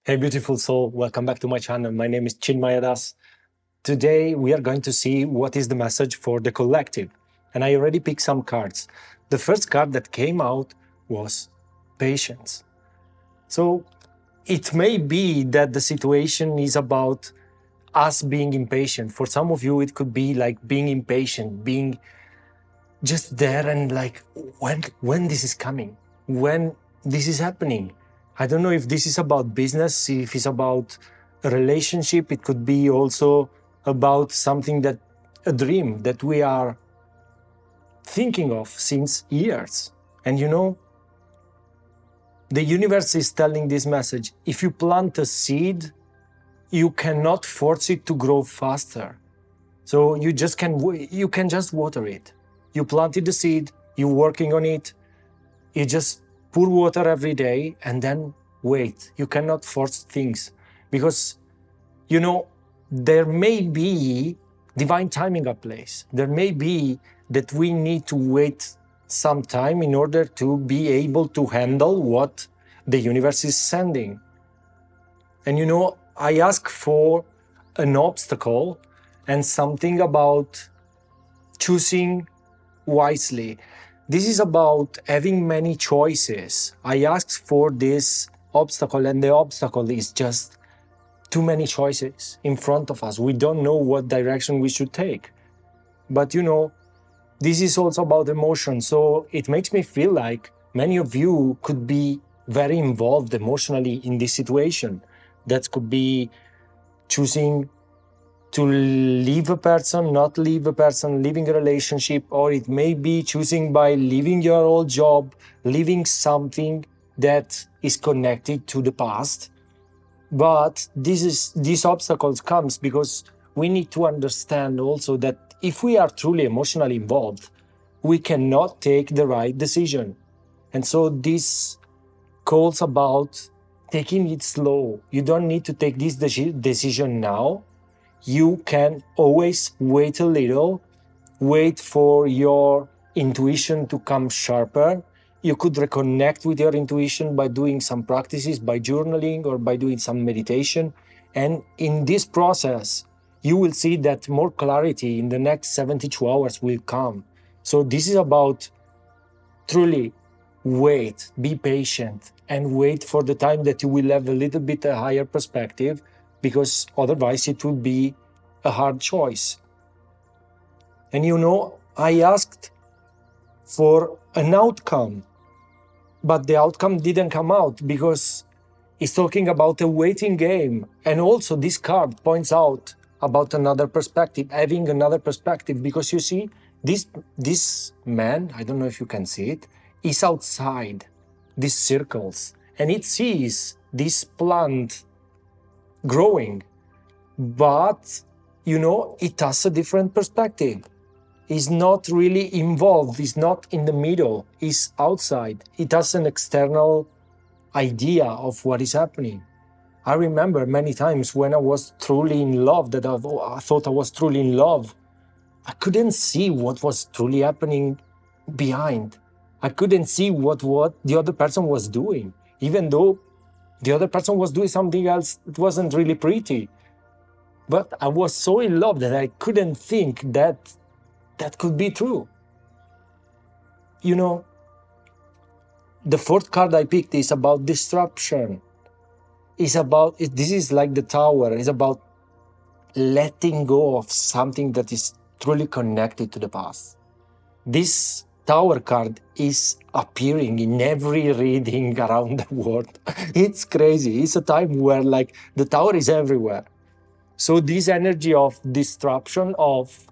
Hey, beautiful soul. Welcome back to my channel. My name is Chinmaya Das. Today, we are going to see what is the message for the collective. And I already picked some cards. The first card that came out was patience. So it may be that the situation is about us being impatient. For some of you, it could be like being impatient, being just there and like, when this is coming, when this is happening. I don't know if this is about business, if it's about a relationship. It could be also about something that, a dream that we are thinking of since years. And you know, the universe is telling this message. If you plant a seed, you cannot force it to grow faster. So you can just water it. You planted the seed, you're working on it, you just pour water every day and then wait. You cannot force things because, you know, there may be divine timing at place. There may be that we need to wait some time in order to be able to handle what the universe is sending. And you know, I ask for an obstacle and something about choosing wisely. This is about having many choices. I asked for this obstacle, and the obstacle is just too many choices in front of us. We don't know what direction we should take. But you know, this is also about emotion. So it makes me feel like many of you could be very involved emotionally in this situation. That could be choosing to leave a person, not leave a person, leaving a relationship, or it may be choosing by leaving your old job, leaving something that is connected to the past. But these obstacles comes because we need to understand also that if we are truly emotionally involved, we cannot take the right decision. And so this calls about taking it slow. You don't need to take this decision now. You can always wait a little, wait for your intuition to come sharper. You could reconnect with your intuition by doing some practices, by journaling or by doing some meditation. And in this process, you will see that more clarity in the next 72 hours will come. So this is about truly wait, be patient, and wait for the time that you will have a little bit a higher perspective, because otherwise it will be a hard choice. And you know, I asked for an outcome, but the outcome didn't come out because it's talking about a waiting game. And also this card points out about another perspective, having another perspective, because you see, this man, I don't know if you can see it, is outside these circles and it sees this plant growing, but you know, it has a different perspective. Is not really involved, is not in the middle, is outside. It has an external idea of what is happening. I remember many times when I was truly in love, that I thought I was truly in love, I couldn't see what was truly happening behind. I couldn't see what the other person was doing, even though the other person was doing something else that wasn't really pretty. But I was so in love that I couldn't think that that could be true. You know, the fourth card I picked is about disruption. This is like the tower, it's about letting go of something that is truly connected to the past. This tower card is appearing in every reading around the world. It's crazy. It's a time where like the tower is everywhere. So this energy of disruption, of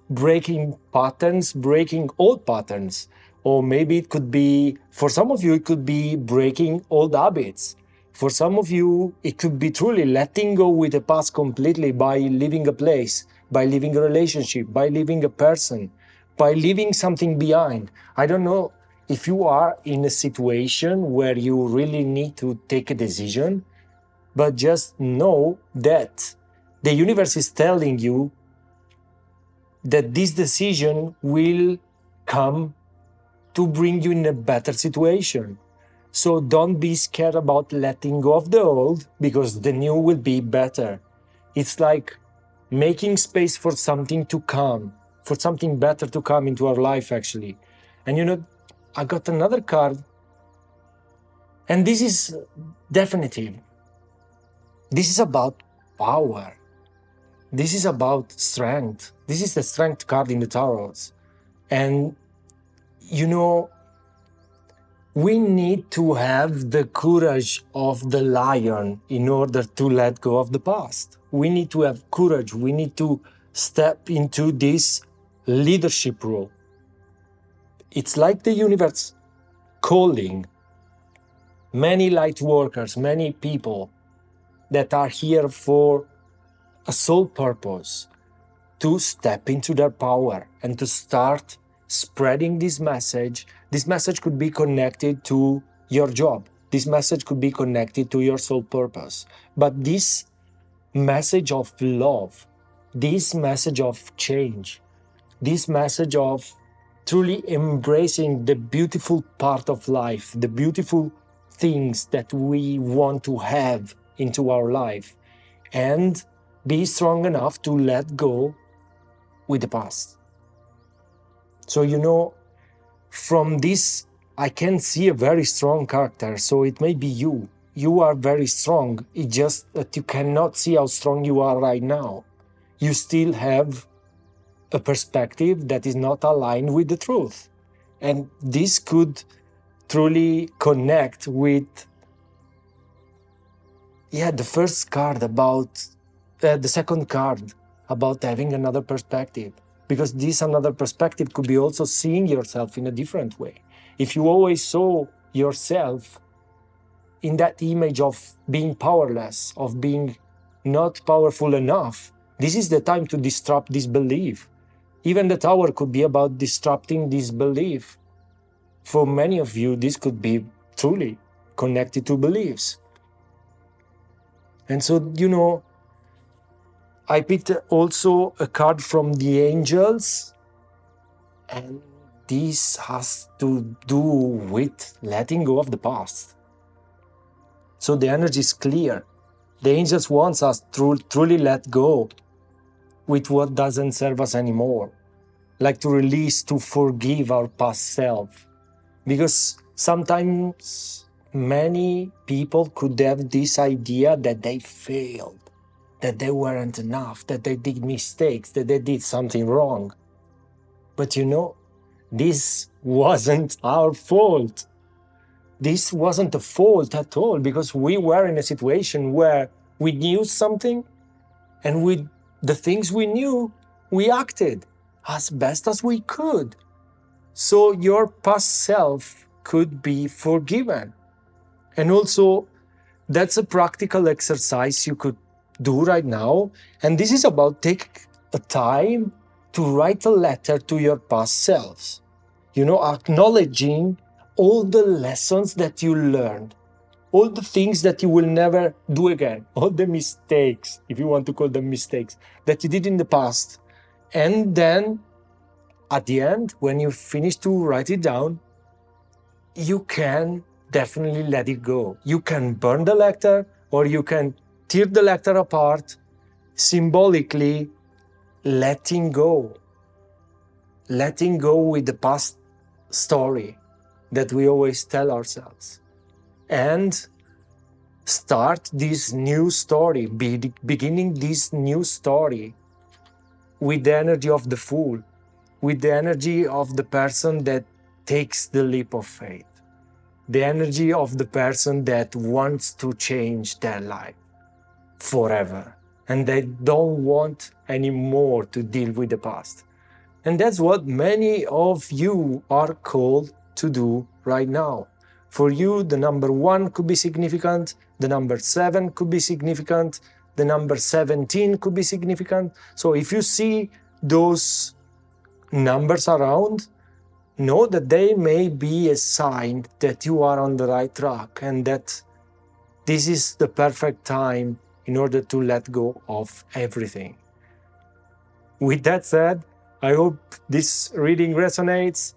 breaking patterns, breaking old patterns, or maybe it could be, for some of you, it could be breaking old habits. For some of you, it could be truly letting go with the past completely by leaving a place, by leaving a relationship, by leaving a person, by leaving something behind. I don't know if you are in a situation where you really need to take a decision, but just know that the universe is telling you that this decision will come to bring you in a better situation. So don't be scared about letting go of the old, because the new will be better. It's like making space for something to come, for something better to come into our life, actually. And you know, I got another card, and this is definitive. This is about power. This is about strength. This is the strength card in the tarots. And you know, we need to have the courage of the lion in order to let go of the past. We need to have courage. We need to step into this leadership role. It's like the universe calling many light workers, many people that are here for a sole purpose, to step into their power and to start spreading this message. This message could be connected to your job. This message could be connected to your sole purpose. But this message of love, this message of change, this message of truly embracing the beautiful part of life, the beautiful things that we want to have into our life, and be strong enough to let go with the past. So, you know, from this, I can see a very strong character. So it may be you. You are very strong. It's just that you cannot see how strong you are right now. You still have a perspective that is not aligned with the truth. And this could truly connect with, the first card about, the second card about having another perspective. Because this another perspective could be also seeing yourself in a different way. If you always saw yourself in that image of being powerless, of being not powerful enough, this is the time to disrupt this belief. Even the tower could be about disrupting this belief. For many of you, this could be truly connected to beliefs. And so, you know, I picked also a card from the angels, and this has to do with letting go of the past. So the energy is clear. The angels want us to truly let go with what doesn't serve us anymore, like to release, to forgive our past self. Because sometimes many people could have this idea that they failed, that they weren't enough, that they did mistakes, that they did something wrong. But you know, this wasn't our fault. This wasn't a fault at all, because we were in a situation where we knew something, and with the things we knew, we acted as best as we could. So your past self could be forgiven. And also, that's a practical exercise you could do right now. And this is about taking a time to write a letter to your past selves. You know, acknowledging all the lessons that you learned, all the things that you will never do again, all the mistakes, if you want to call them mistakes, that you did in the past. And then at the end, when you finish to write it down, you can definitely let it go. You can burn the letter, or you can tear the letter apart, symbolically letting go with the past story that we always tell ourselves, and start this new story, beginning this new story with the energy of the fool, with the energy of the person that takes the leap of faith, the energy of the person that wants to change their life forever, and they don't want anymore to deal with the past. And that's what many of you are called to do right now. For you, the number 1 could be significant, the number 7 could be significant, the number 17 could be significant. So if you see those numbers around, know that they may be a sign that you are on the right track, and that this is the perfect time in order to let go of everything. With that said, I hope this reading resonates.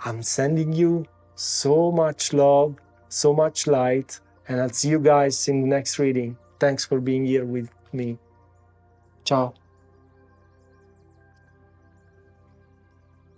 I'm sending you so much love, so much light, and I'll see you guys in the next reading. Thanks for being here with me. Ciao.